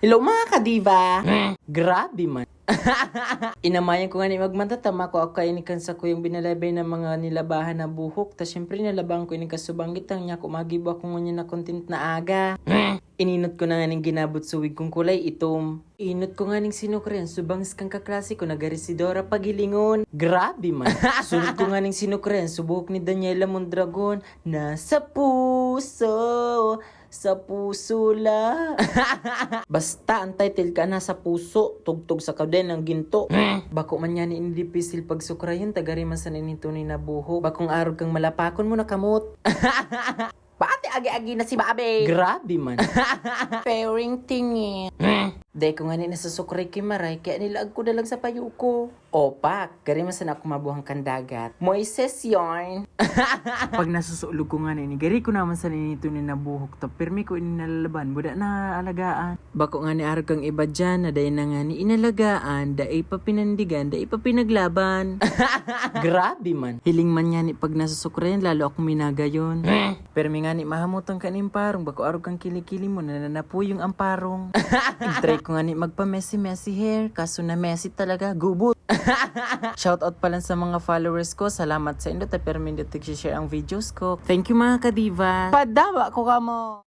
Hello mga kadiva! Grabe man. Inamayan ko nga ni magmantatama ko ako kainikan sa kuyang binalabay ng mga nilabahan na buhok. Ta syempre nalabahan ko ining kasubanggit ang niya kumagibo ako nga na content na aga. Ininot ko na nga ning ginabot suwig kong kulay itom. Inot ko nga ning sinukren subangs kang kaklase ko nagarisidora pagilingon. Grabe man. Sunod ko nga ning sinukren subuhok ni Daniela Mondragon. Nasa puso. Sa puso la. Basta ang title ka na sa puso. Tugtog sa kaden ng ginto. Bako man yan hindi pisil pagsukrayon. Tagarimasan inintunay na buho. Bakong arog kang malapakon mo na kamot. Pati agi-agi na si Babe. Grabe man. Pairing tingin. Dahil ko nga ni nasusukray kay Maray, kaya nilaag ko na lang sa payo ko. Opak, garimasan ako mabuhang kandagat. Moises yarn. Pag nasusulog ko nga ni, gari ko naman sa ninito ni nabuhok to. Permi ko inilalaban, buda na alagaan. Bako nga ni arag kang iba dyan, na dahil na nga ni inalagaan, dahil pa pinandigan, dahil pa pinaglaban. Grabe man. Hiling man nga ni pag nasusukrayan, lalo akong minagayon. Permi nga ni mahamutang ka ni parong, bako arag kang kilikili mo, nananapo yung amparong. Try ko nga ni magpa-messy hair, kaso na messy talaga, gubot. Shoutout pa lang sa mga followers ko. Salamat sa inyo. Pero hindi share ang videos ko. Thank you mga kadiva. Padawa ko kamo.